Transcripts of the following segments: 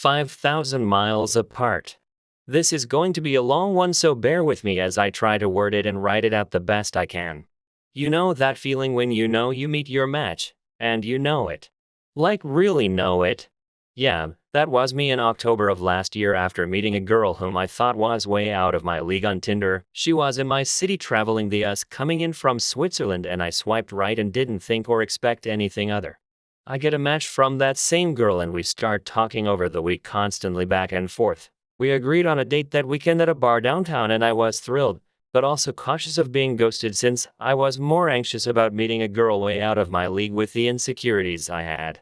5,000 miles apart. This is going to be a long one, so bear with me as I try to word it and write it out the best I can. You know that feeling when you know you meet your match, and you know it. Like really know it. Yeah, that was me in October of last year after meeting a girl whom I thought was way out of my league on Tinder. She was in my city traveling the US coming in from Switzerland, and I swiped right and didn't think or expect anything other. I get a match from that same girl and we start talking over the week constantly back and forth. We agreed on a date that weekend at a bar downtown and I was thrilled, but also cautious of being ghosted since I was more anxious about meeting a girl way out of my league with the insecurities I had.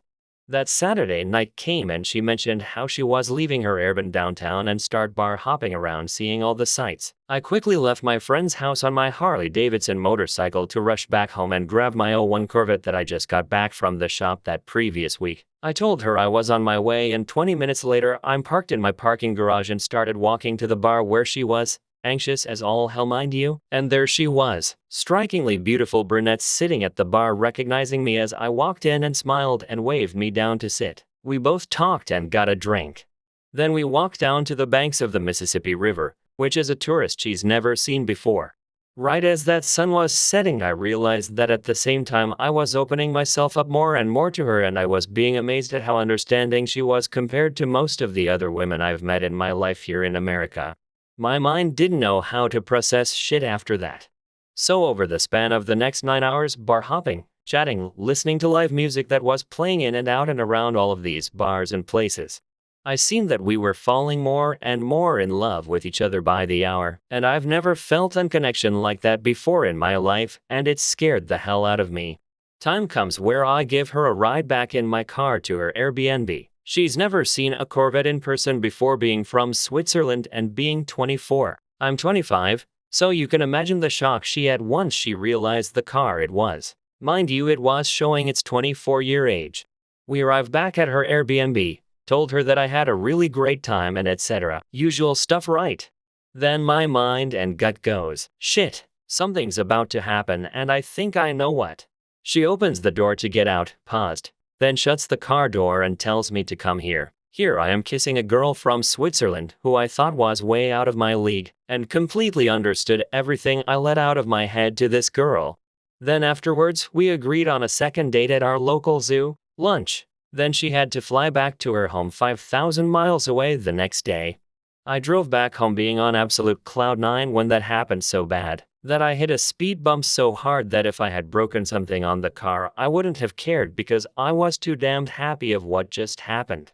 That Saturday night came and she mentioned how she was leaving her Airbnb downtown and start bar hopping around seeing all the sights. I quickly left my friend's house on my Harley Davidson motorcycle to rush back home and grab my '01 Corvette that I just got back from the shop that previous week. I told her I was on my way, and 20 minutes later I'm parked in my parking garage and started walking to the bar where she was. Anxious as all hell, mind you, and there she was, strikingly beautiful brunette sitting at the bar, recognizing me as I walked in and smiled and waved me down to sit. We both talked and got a drink. Then we walked down to the banks of the Mississippi River, which as a tourist she's never seen before. Right as that sun was setting, I realized that at the same time I was opening myself up more and more to her, and I was being amazed at how understanding she was compared to most of the other women I've met in my life here in America. My mind didn't know how to process shit after that. So over the span of the next 9 hours, bar hopping, chatting, listening to live music that was playing in and out and around all of these bars and places, I seen that we were falling more and more in love with each other by the hour, and I've never felt a connection like that before in my life, and it scared the hell out of me. Time comes where I give her a ride back in my car to her Airbnb. She's never seen a Corvette in person before, being from Switzerland and being 24. I'm 25, so you can imagine the shock she had once she realized the car it was. Mind you, it was showing its 24-year age. We arrived back at her Airbnb, told her that I had a really great time and etc. Usual stuff, right? Then my mind and gut goes, shit, something's about to happen and I think I know what. She opens the door to get out, paused, then shuts the car door and tells me to come here. Here I am kissing a girl from Switzerland who I thought was way out of my league, and completely understood everything I let out of my head to this girl. Then afterwards, we agreed on a second date at our local zoo, lunch. Then she had to fly back to her home 5,000 miles away the next day. I drove back home being on absolute cloud nine when that happened so bad that I hit a speed bump so hard that if I had broken something on the car I wouldn't have cared because I was too damned happy of what just happened.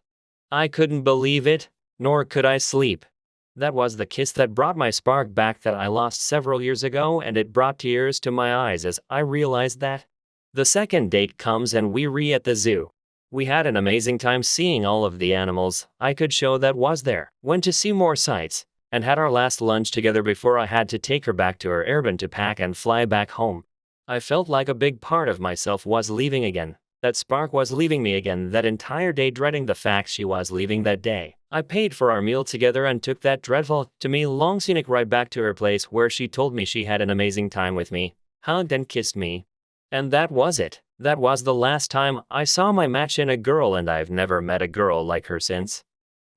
I couldn't believe it, nor could I sleep. That was the kiss that brought my spark back that I lost several years ago, and it brought tears to my eyes as I realized that. The second date comes and we at the zoo. We had an amazing time seeing all of the animals I could show that was there, went to see more sights, and had our last lunch together before I had to take her back to her Airbnb to pack and fly back home. I felt like a big part of myself was leaving again. That spark was leaving me again that entire day, dreading the fact she was leaving that day. I paid for our meal together and took that dreadful, to me, long scenic ride back to her place where she told me she had an amazing time with me, hugged and kissed me. And that was it. That was the last time I saw my match in a girl, and I've never met a girl like her since.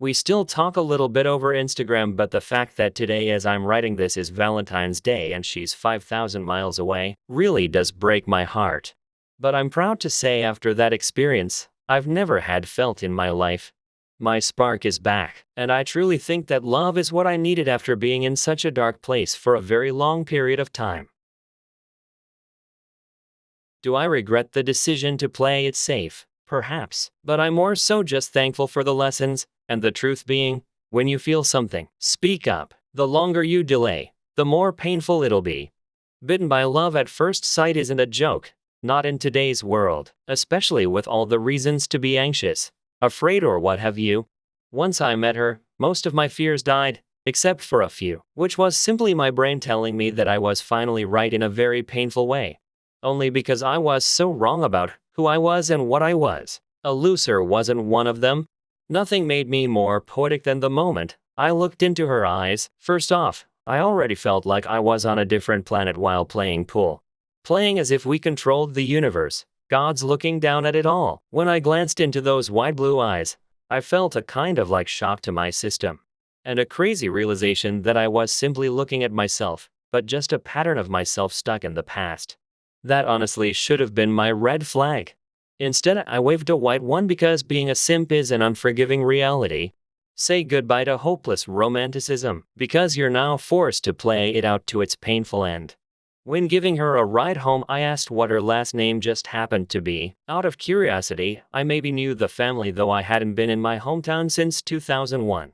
We still talk a little bit over Instagram, but the fact that today as I'm writing this is Valentine's Day and she's 5,000 miles away really does break my heart. But I'm proud to say after that experience, I've never had felt in my life. My spark is back, and I truly think that love is what I needed after being in such a dark place for a very long period of time. Do I regret the decision to play it safe? Perhaps, but I'm more so just thankful for the lessons, and the truth being, when you feel something, speak up. The longer you delay, the more painful it'll be. Bitten by love at first sight isn't a joke, not in today's world, especially with all the reasons to be anxious, afraid or what have you. Once I met her, most of my fears died, except for a few, which was simply my brain telling me that I was finally right in a very painful way. Only because I was so wrong about who I was and what I was. A loser wasn't one of them. Nothing made me more poetic than the moment I looked into her eyes. First off, I already felt like I was on a different planet while playing pool. Playing as if we controlled the universe, God's looking down at it all. When I glanced into those wide blue eyes, I felt a kind of like shock to my system. And a crazy realization that I was simply looking at myself, but just a pattern of myself stuck in the past. That honestly should have been my red flag. Instead, I waved a white one because being a simp is an unforgiving reality. Say goodbye to hopeless romanticism, because you're now forced to play it out to its painful end. When giving her a ride home, I asked what her last name just happened to be. Out of curiosity, I maybe knew the family, though I hadn't been in my hometown since 2001.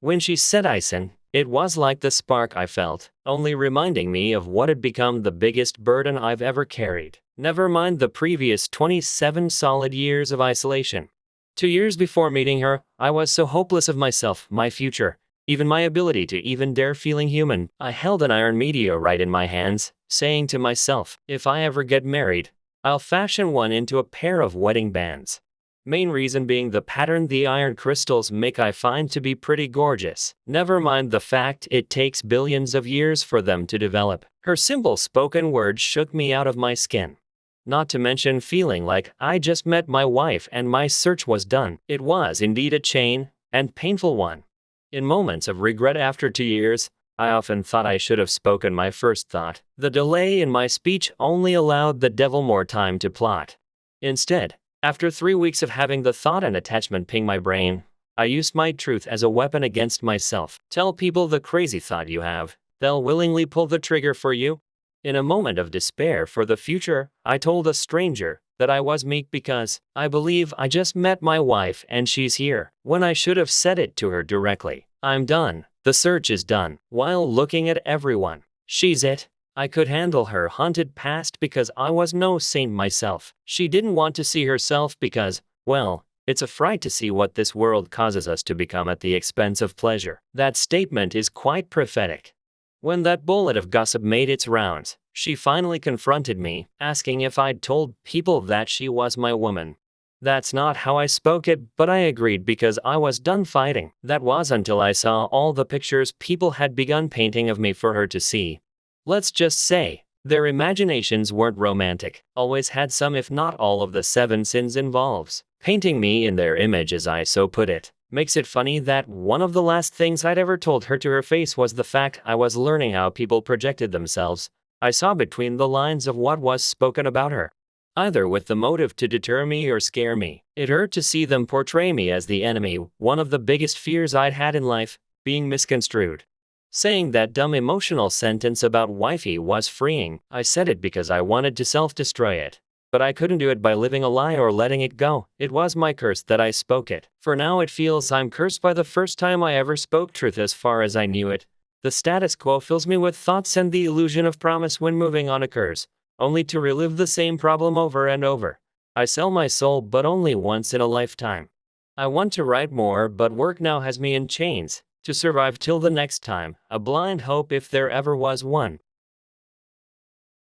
When she said Ison, it was like the spark I felt, only reminding me of what had become the biggest burden I've ever carried. Never mind the previous 27 solid years of isolation. 2 years before meeting her, I was so hopeless of myself, my future, even my ability to even dare feeling human. I held an iron meteorite in my hands, saying to myself, if I ever get married, I'll fashion one into a pair of wedding bands. Main reason being the pattern the iron crystals make I find to be pretty gorgeous. Never mind the fact it takes billions of years for them to develop. Her simple spoken words shook me out of my skin. Not to mention feeling like I just met my wife and my search was done. It was indeed a chain, and painful one. In moments of regret after 2 years, I often thought I should have spoken my first thought. The delay in my speech only allowed the devil more time to plot. Instead, after 3 weeks of having the thought and attachment ping my brain, I used my truth as a weapon against myself. Tell people the crazy thought you have. They'll willingly pull the trigger for you. In a moment of despair for the future, I told a stranger that I was meek because I believe I just met my wife and she's here, when I should have said it to her directly. I'm done. The search is done. While looking at everyone, she's it. I could handle her haunted past because I was no saint myself. She didn't want to see herself because, well, it's a fright to see what this world causes us to become at the expense of pleasure. That statement is quite prophetic. When that bullet of gossip made its rounds, she finally confronted me, asking if I'd told people that she was my woman. That's not how I spoke it, but I agreed because I was done fighting. That was until I saw all the pictures people had begun painting of me for her to see. Let's just say, their imaginations weren't romantic. Always had some, if not all, of the 7 sins involves. Painting me in their image, as I so put it. Makes it funny that one of the last things I'd ever told her to her face was the fact I was learning how people projected themselves. I saw between the lines of what was spoken about her, either with the motive to deter me or scare me. It hurt to see them portray me as the enemy, one of the biggest fears I'd had in life, being misconstrued. Saying that dumb emotional sentence about wifey was freeing. I said it because I wanted to self-destroy it. But I couldn't do it by living a lie or letting it go. It was my curse that I spoke it. For now it feels I'm cursed by the first time I ever spoke truth as far as I knew it. The status quo fills me with thoughts and the illusion of promise when moving on occurs, only to relive the same problem over and over. I sell my soul, but only once in a lifetime. I want to write more, but work now has me in chains. To survive till the next time, a blind hope if there ever was one.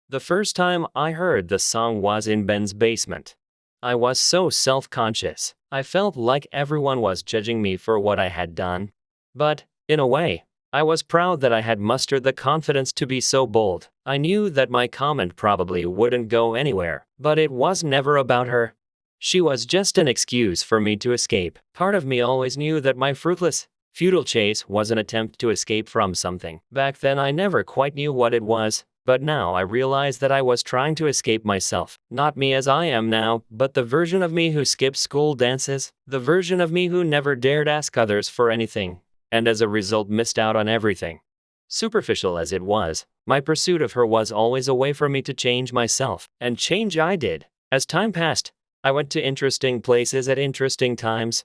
The first time I heard the song was in Ben's basement. I was so self-conscious. I felt like everyone was judging me for what I had done. But, in a way, I was proud that I had mustered the confidence to be so bold. I knew that my comment probably wouldn't go anywhere, but it was never about her. She was just an excuse for me to escape. Part of me always knew that my fruitless, futile chase was an attempt to escape from something. Back then I never quite knew what it was. But now I realize that I was trying to escape myself. Not me as I am now, but the version of me who skipped school dances, the version of me who never dared ask others for anything, and as a result missed out on everything. Superficial as it was, my pursuit of her was always a way for me to change myself, and change I did. As time passed, I went to interesting places at interesting times.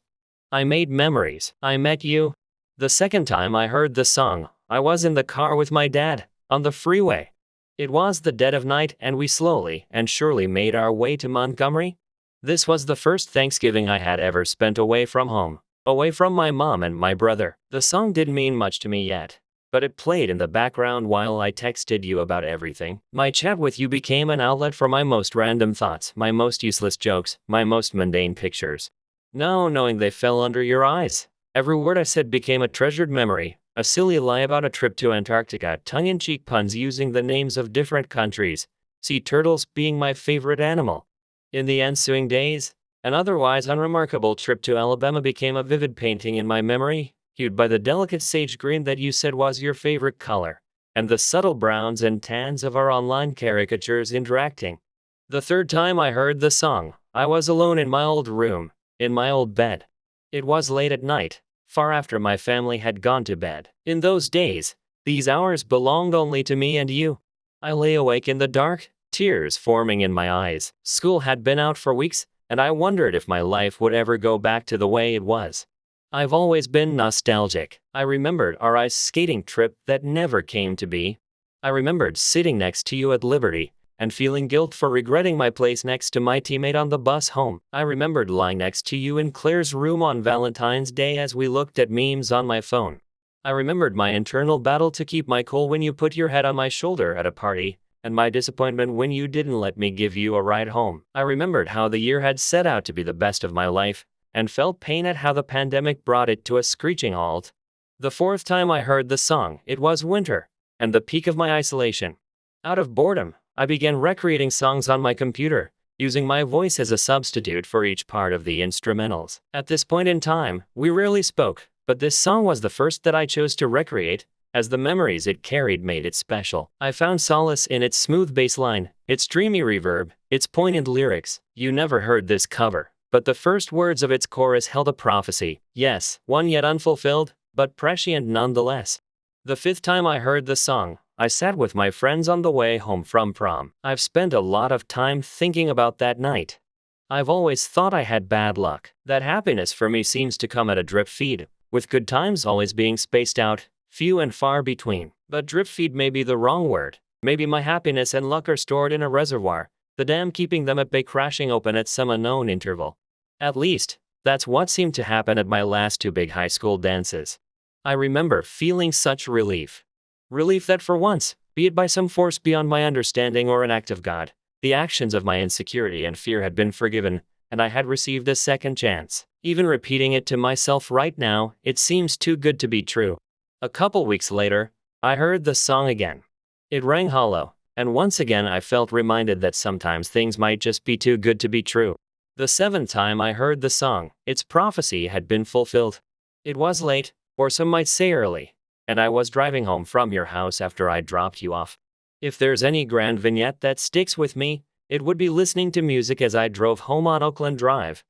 I made memories. I met you. The second time I heard the song, I was in the car with my dad, on the freeway. It was the dead of night and we slowly and surely made our way to Montgomery. This was the first Thanksgiving I had ever spent away from home, away from my mom and my brother. The song didn't mean much to me yet, but it played in the background while I texted you about everything. My chat with you became an outlet for my most random thoughts, my most useless jokes, my most mundane pictures. Now knowing they fell under your eyes, every word I said became a treasured memory. A silly lie about a trip to Antarctica, tongue-in-cheek puns using the names of different countries, sea turtles being my favorite animal. In the ensuing days, An otherwise unremarkable trip to Alabama became a vivid painting in my memory, hued by the delicate sage green that you said was your favorite color, and the subtle browns and tans of our online caricatures interacting. The third time I heard the song, I was alone in my old room, in my old bed. It was late at night, far after my family had gone to bed. In those days, these hours belonged only to me and you. I lay awake in the dark, tears forming in my eyes. School had been out for weeks, and I wondered if my life would ever go back to the way it was. I've always been nostalgic. I remembered our ice skating trip that never came to be. I remembered sitting next to you at Liberty, and feeling guilt for regretting my place next to my teammate on the bus home. I remembered lying next to you in Claire's room on Valentine's Day as we looked at memes on my phone. I remembered my internal battle to keep my cool when you put your head on my shoulder at a party, and my disappointment when you didn't let me give you a ride home. I remembered how the year had set out to be the best of my life, and felt pain at how the pandemic brought it to a screeching halt. The fourth time I heard the song, it was winter, and the peak of my isolation. Out of boredom, I began recreating songs on my computer, using my voice as a substitute for each part of the instrumentals. At this point in time, we rarely spoke, but this song was the first that I chose to recreate, as the memories it carried made it special. I found solace in its smooth bass line, its dreamy reverb, its poignant lyrics. You never heard this cover, but the first words of its chorus held a prophecy. Yes, one yet unfulfilled, but prescient nonetheless. The fifth time I heard the song, I sat with my friends on the way home from prom. I've spent a lot of time thinking about that night. I've always thought I had bad luck, that happiness for me seems to come at a drip feed, with good times always being spaced out, few and far between. But drip feed may be the wrong word. Maybe my happiness and luck are stored in a reservoir, the dam keeping them at bay crashing open at some unknown interval. At least, that's what seemed to happen at my last two big high school dances. I remember feeling such relief. Relief that for once, be it by some force beyond my understanding or an act of God, the actions of my insecurity and fear had been forgiven, and I had received a second chance. Even repeating it to myself right now, it seems too good to be true. A couple weeks later, I heard the song again. It rang hollow, and once again I felt reminded that sometimes things might just be too good to be true. The seventh time I heard the song, its prophecy had been fulfilled. It was late, or some might say early, and I was driving home from your house after I dropped you off. If there's any grand vignette that sticks with me, it would be listening to music as I drove home on Oakland Drive.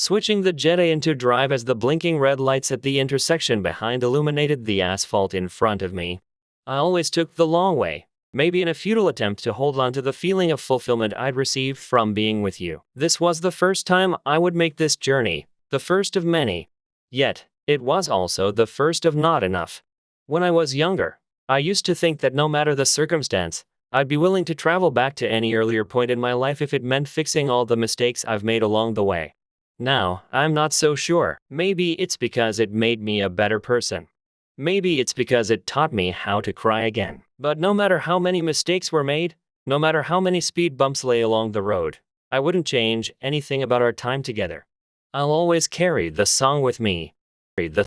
Switching the Jetta into drive as the blinking red lights at the intersection behind illuminated the asphalt in front of me. I always took the long way, maybe in a futile attempt to hold on to the feeling of fulfillment I'd received from being with you. This was the first time I would make this journey, the first of many. Yet, it was also the first of not enough. When I was younger, I used to think that no matter the circumstance, I'd be willing to travel back to any earlier point in my life if it meant fixing all the mistakes I've made along the way. Now, I'm not so sure. Maybe it's because it made me a better person. Maybe it's because it taught me how to cry again. But no matter how many mistakes were made, no matter how many speed bumps lay along the road, I wouldn't change anything about our time together. I'll always carry the song with me. The